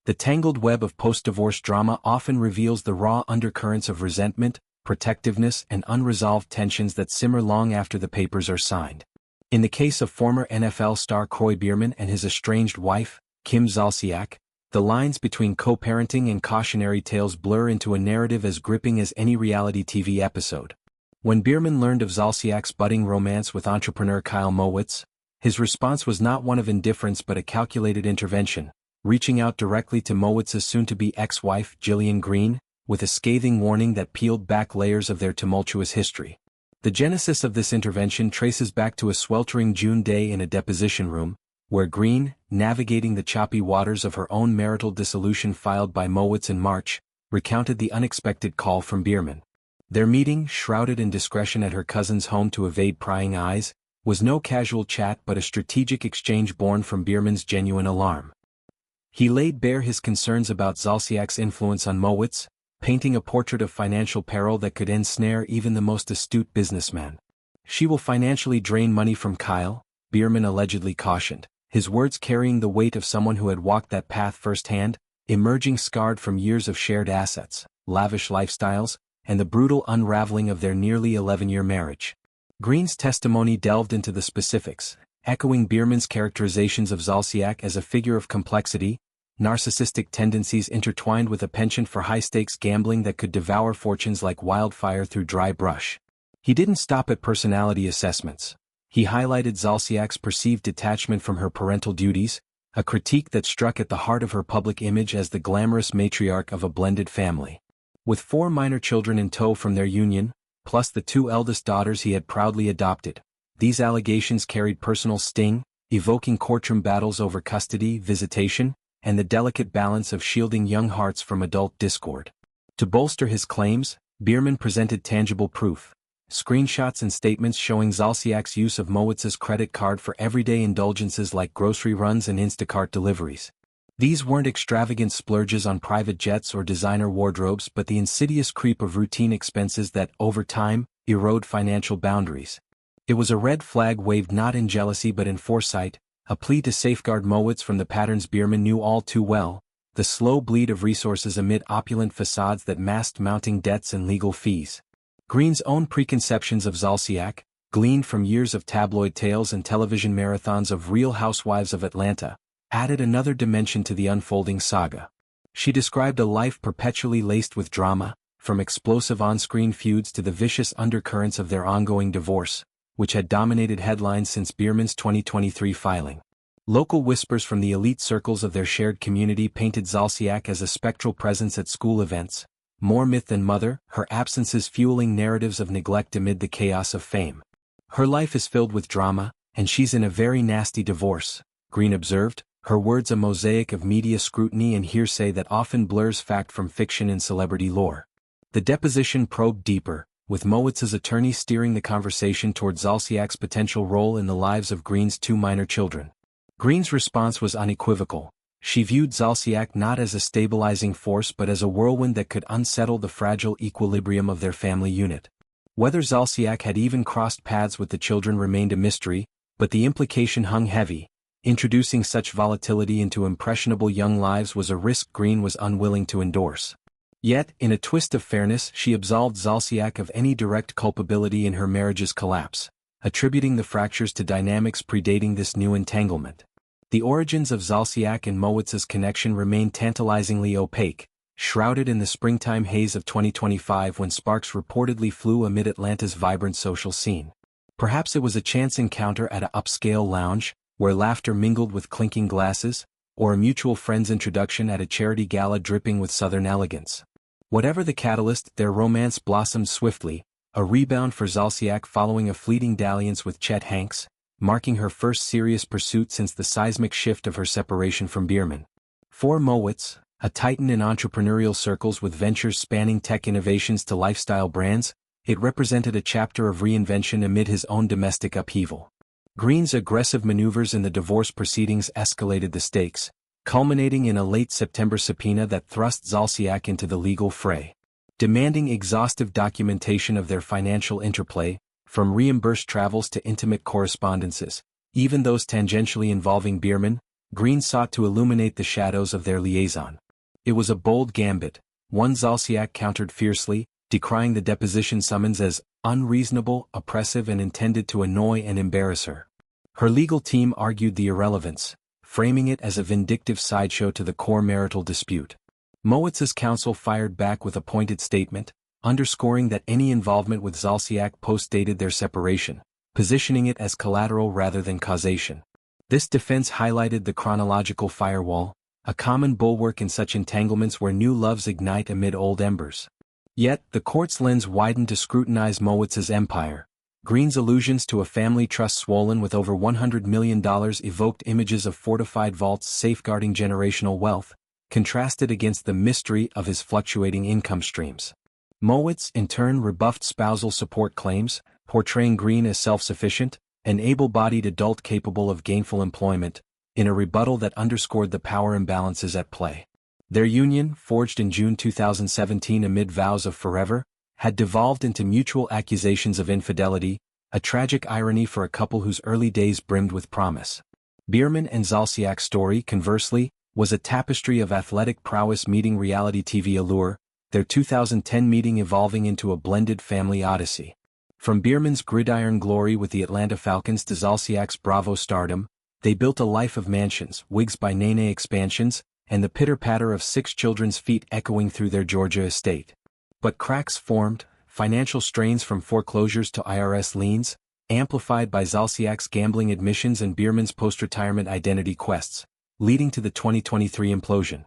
The tangled web of post-divorce drama often reveals the raw undercurrents of resentment, protectiveness, and unresolved tensions that simmer long after the papers are signed. In the case of former NFL star Kroy Biermann and his estranged wife, Kim Zolciak, the lines between co-parenting and cautionary tales blur into a narrative as gripping as any reality TV episode. When Biermann learned of Zolciak's budding romance with entrepreneur Kyle Mowitz, his response was not one of indifference but a calculated intervention, reaching out directly to Mowitz's soon-to-be ex-wife Jillian Green, with a scathing warning that peeled back layers of their tumultuous history. The genesis of this intervention traces back to a sweltering June day in a deposition room, where Green, navigating the choppy waters of her own marital dissolution filed by Mowitz in March, recounted the unexpected call from Biermann. Their meeting, shrouded in discretion at her cousin's home to evade prying eyes, was no casual chat but a strategic exchange born from Biermann's genuine alarm. He laid bare his concerns about Zolciak's influence on Mowitz, painting a portrait of financial peril that could ensnare even the most astute businessman. "She will financially drain money from Kyle," Biermann allegedly cautioned, his words carrying the weight of someone who had walked that path firsthand, emerging scarred from years of shared assets, lavish lifestyles, and the brutal unraveling of their nearly 11-year marriage. Green's testimony delved into the specifics, echoing Biermann's characterizations of Zolciak as a figure of complexity, narcissistic tendencies intertwined with a penchant for high-stakes gambling that could devour fortunes like wildfire through dry brush. He didn't stop at personality assessments. He highlighted Zolciak's perceived detachment from her parental duties, a critique that struck at the heart of her public image as the glamorous matriarch of a blended family. With 4 minor children in tow from their union, plus the 2 eldest daughters he had proudly adopted, these allegations carried personal sting, evoking courtroom battles over custody, visitation, and the delicate balance of shielding young hearts from adult discord. To bolster his claims, Biermann presented tangible proof, screenshots and statements showing Zolciak's use of Mowitz's credit card for everyday indulgences like grocery runs and Instacart deliveries. These weren't extravagant splurges on private jets or designer wardrobes but the insidious creep of routine expenses that, over time, erode financial boundaries. It was a red flag waved not in jealousy but in foresight, a plea to safeguard Mowitz from the patterns Biermann knew all too well, the slow bleed of resources amid opulent facades that masked mounting debts and legal fees. Green's own preconceptions of Zolciak, gleaned from years of tabloid tales and television marathons of Real Housewives of Atlanta, added another dimension to the unfolding saga. She described a life perpetually laced with drama, from explosive on-screen feuds to the vicious undercurrents of their ongoing divorce, which had dominated headlines since Biermann's 2023 filing. Local whispers from the elite circles of their shared community painted Zolciak as a spectral presence at school events, more myth than mother, her absences fueling narratives of neglect amid the chaos of fame. "Her life is filled with drama, and she's in a very nasty divorce," Green observed, her words a mosaic of media scrutiny and hearsay that often blurs fact from fiction in celebrity lore. The deposition probed deeper, with Mowitz's attorney steering the conversation toward Zolciak's potential role in the lives of Green's 2 minor children. Green's response was unequivocal. She viewed Zolciak not as a stabilizing force but as a whirlwind that could unsettle the fragile equilibrium of their family unit. Whether Zolciak had even crossed paths with the children remained a mystery, but the implication hung heavy. Introducing such volatility into impressionable young lives was a risk Green was unwilling to endorse. Yet, in a twist of fairness, she absolved Zolciak of any direct culpability in her marriage's collapse, attributing the fractures to dynamics predating this new entanglement. The origins of Zolciak and Mowitz's connection remain tantalizingly opaque, shrouded in the springtime haze of 2025 when sparks reportedly flew amid Atlanta's vibrant social scene. Perhaps it was a chance encounter at an upscale lounge, where laughter mingled with clinking glasses, or a mutual friend's introduction at a charity gala dripping with Southern elegance. Whatever the catalyst, their romance blossomed swiftly, a rebound for Zolciak following a fleeting dalliance with Chet Hanks, marking her first serious pursuit since the seismic shift of her separation from Biermann. For Mowitz, a titan in entrepreneurial circles with ventures spanning tech innovations to lifestyle brands, it represented a chapter of reinvention amid his own domestic upheaval. Green's aggressive maneuvers in the divorce proceedings escalated the stakes, culminating in a late September subpoena that thrust Zolciak into the legal fray. Demanding exhaustive documentation of their financial interplay, from reimbursed travels to intimate correspondences, even those tangentially involving Biermann, Green sought to illuminate the shadows of their liaison. It was a bold gambit, one Zolciak countered fiercely, decrying the deposition summons as unreasonable, oppressive and intended to annoy and embarrass her. Her legal team argued the irrelevance, framing it as a vindictive sideshow to the core marital dispute. Mowitz's counsel fired back with a pointed statement, underscoring that any involvement with Zolciak postdated their separation, positioning it as collateral rather than causation. This defense highlighted the chronological firewall, a common bulwark in such entanglements where new loves ignite amid old embers. Yet, the court's lens widened to scrutinize Mowitz's empire. Green's allusions to a family trust swollen with over $100 million evoked images of fortified vaults safeguarding generational wealth, contrasted against the mystery of his fluctuating income streams. Mowitz in turn rebuffed spousal support claims, portraying Green as self-sufficient, an able-bodied adult capable of gainful employment, in a rebuttal that underscored the power imbalances at play. Their union, forged in June 2017 amid vows of forever, had devolved into mutual accusations of infidelity, a tragic irony for a couple whose early days brimmed with promise. Biermann and Zolciak's story, conversely, was a tapestry of athletic prowess meeting reality TV allure, their 2010 meeting evolving into a blended family odyssey. From Biermann's gridiron glory with the Atlanta Falcons to Zolciak's Bravo stardom, they built a life of mansions, wigs by Nene expansions, and the pitter-patter of 6 children's feet echoing through their Georgia estate. But cracks formed, financial strains from foreclosures to IRS liens, amplified by Zolciak's gambling admissions and Biermann's post-retirement identity quests, leading to the 2023 implosion.